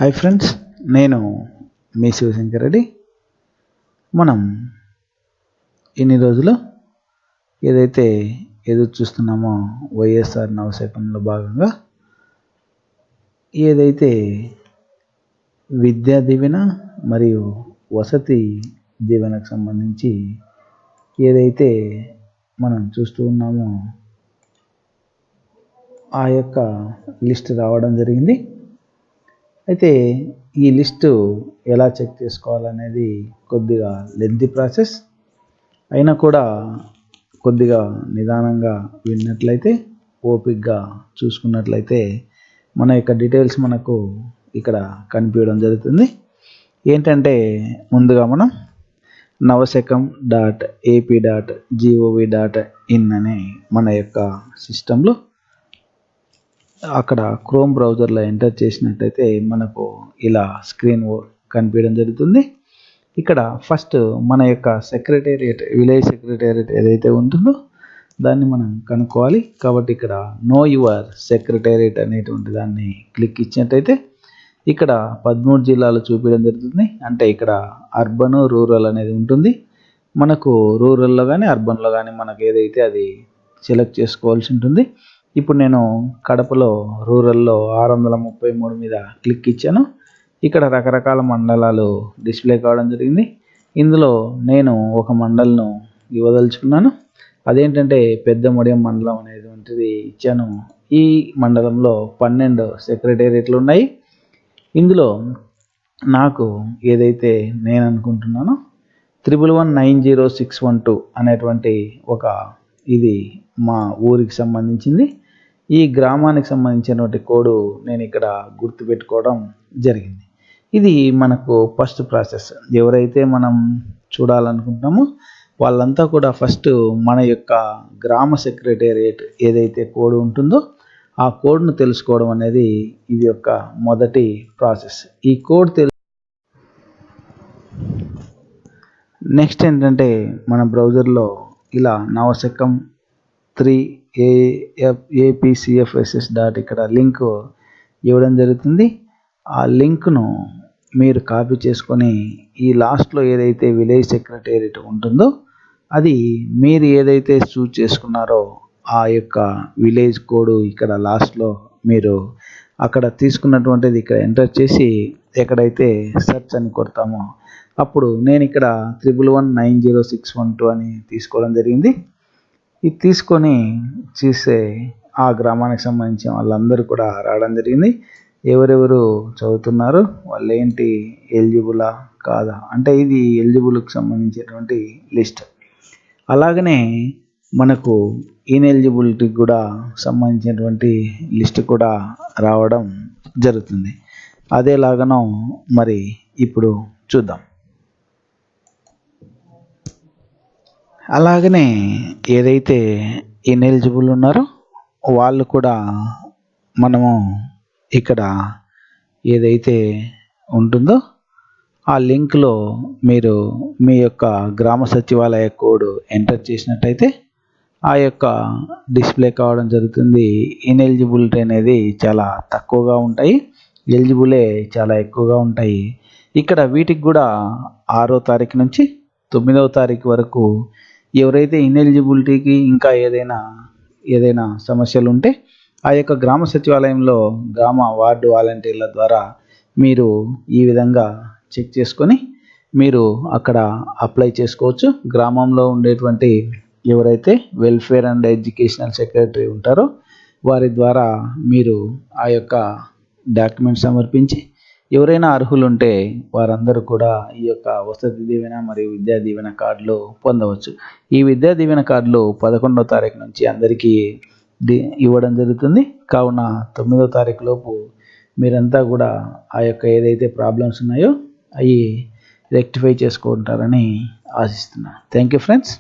Hi friends, నేను మీ శివశంకర్ రెడ్డి. మనం ఇన్ని రోజులు ఏదైతే ఎదురు చూస్తున్నామో వైఎస్ఆర్ నవశకంలో భాగంగా ఏదైతే విద్యా దీవెన మరియు వసతి దీవెనకు సంబంధించి ఏదైతే మనం చూస్తూ ఉన్నామో ఆ యొక్క లిస్ట్ రావడం జరిగింది. అయితే ఈ లిస్టు ఎలా చెక్ చేసుకోవాలనేది కొద్దిగా లెంతీ ప్రాసెస్ అయినా కూడా కొద్దిగా నిదానంగా విన్నట్లయితే, ఓపికగా చూసుకున్నట్లయితే మన యొక్క డీటెయిల్స్ మనకు ఇక్కడ కనిపించడం జరుగుతుంది. ఏంటంటే ముందుగా మనం navasakam.ap.gov.in అనే మన యొక్క సిస్టంలో అక్కడ క్రోమ్ బ్రౌజర్లో ఎంటర్ చేసినట్టయితే మనకు ఇలా స్క్రీన్ కనిపించడం జరుగుతుంది. ఇక్కడ ఫస్ట్ మన యొక్క సెక్రటేరియట్, విలేజ్ సెక్రటేరియట్ ఏదైతే ఉంటుందో దాన్ని మనం కనుక్కోవాలి. కాబట్టి ఇక్కడ నో యువర్ సెక్రటేరియట్ అనేటువంటి దాన్ని క్లిక్ ఇచ్చినట్టయితే ఇక్కడ 13 జిల్లాలు చూపించడం జరుగుతుంది. అంటే ఇక్కడ అర్బన్, రూరల్ అనేది ఉంటుంది. మనకు రూరల్లో కానీ అర్బన్లో కానీ మనకు ఏదైతే అది సెలెక్ట్ చేసుకోవాల్సి ఉంటుంది. ఇప్పుడు నేను కడపలో రూరల్లో 633 మీద క్లిక్ ఇచ్చాను. ఇక్కడ రకరకాల మండలాలు డిస్ప్లే కావడం జరిగింది. ఇందులో నేను ఒక మండలను ఇవ్వదలుచుకున్నాను. అదేంటంటే పెద్ద ముడియం మండలం అనేటువంటిది ఇచ్చాను. ఈ మండలంలో 12 సెక్రటేరియట్లు ఉన్నాయి. ఇందులో నాకు ఏదైతే నేను అనుకుంటున్నానో 11190612 అనేటువంటి ఒక ఇది మా ఊరికి సంబంధించింది. ఈ గ్రామానికి సంబంధించినటువంటి కోడ్ నేను ఇక్కడ గుర్తుపెట్టుకోవడం జరిగింది. ఇది మనకు ఫస్ట్ ప్రాసెస్. ఎవరైతే మనం చూడాలనుకుంటున్నామో వాళ్ళంతా కూడా ఫస్ట్ మన యొక్క గ్రామ సెక్రటేరియట్ ఏదైతే కోడ్ ఉంటుందో ఆ కోడ్ను తెలుసుకోవడం అనేది ఇది యొక్క మొదటి ప్రాసెస్. ఈ కోడ్ నెక్స్ట్ ఏంటంటే మన బ్రౌజర్లో ఇలా నవశకం 3apcfss ఇక్కడ లింక్ ఇవ్వడం జరుగుతుంది. ఆ లింక్ను మీరు కాపీ చేసుకొని ఈ లాస్ట్లో ఏదైతే విలేజ్ సెక్రటేరియట్ ఉంటుందో అది మీరు ఏదైతే చూస్ చేసుకున్నారో ఆ యొక్క విలేజ్ కోడ్ ఇక్కడ లాస్ట్లో మీరు అక్కడ తీసుకున్నటువంటిది ఇక్కడ ఎంటర్ చేసి ఎక్కడైతే సెర్చ్ అని కొడతామో అప్పుడు నేను ఇక్కడ 11190612 అని తీసుకోవడం జరిగింది. ఇది తీసుకొని చూస్తే ఆ గ్రామానికి సంబంధించిన వాళ్ళందరూ కూడా రావడం జరిగింది. ఎవరెవరు చదువుతున్నారు, వాళ్ళు ఏంటి ఎలిజిబులా కాదా అంటే ఇది ఎలిజిబుల్కి సంబంధించినటువంటి లిస్ట్. అలాగనే మనకు ఇన్ఎలిజిబిలిటీకి కూడా సంబంధించినటువంటి లిస్ట్ కూడా రావడం జరుగుతుంది. అదేలాగానో మరి ఇప్పుడు చూద్దాం. అలాగనే ఏదైతే ఇన్ఎలిజిబుల్ ఉన్నారో వాళ్ళు కూడా మనము ఇక్కడ ఏదైతే ఉంటుందో ఆ లింక్లో మీరు మీ యొక్క గ్రామ సచివాలయ కోడ్ ఎంటర్ చేసినట్టయితే ఆ యొక్క డిస్ప్లే కావడం జరుగుతుంది. ఇన్ఎలిజిబిలిటీ అనేది చాలా తక్కువగా ఉంటాయి, ఎలిజిబులే చాలా ఎక్కువగా ఉంటాయి. ఇక్కడ వీటికి కూడా 6వ తారీఖు నుంచి 9వ తారీఖు వరకు ఎవరైతే ఇన్ఎలిజిబిలిటీకి ఇంకా ఏదైనా సమస్యలు ఉంటే ఆ యొక్క గ్రామ సచివాలయంలో గ్రామ వార్డు వాలంటీర్ల ద్వారా మీరు ఈ విధంగా చెక్ చేసుకొని మీరు అక్కడ అప్లై చేసుకోవచ్చు. గ్రామంలో ఉండేటువంటి ఎవరైతే వెల్ఫేర్ అండ్ ఎడ్యుకేషనల్ సెక్రటరీ ఉంటారో వారి ద్వారా మీరు ఆ యొక్క డాక్యుమెంట్ సమర్పించి ఎవరైనా అర్హులు ఉంటే వారందరూ కూడా ఈ యొక్క వసతి దీవెన మరియు విద్యా దీవెన కార్డులు పొందవచ్చు. ఈ విద్యా దీవెన కార్డులు 11వ తారీఖు నుంచి అందరికీ ఇవ్వడం జరుగుతుంది. కావున 9వ తారీఖు లోపు మీరంతా కూడా ఆ యొక్క ఏదైతే ప్రాబ్లమ్స్ ఉన్నాయో అవి రెక్టిఫై చేసుకుంటారని ఆశిస్తున్నాను. Thank you friends.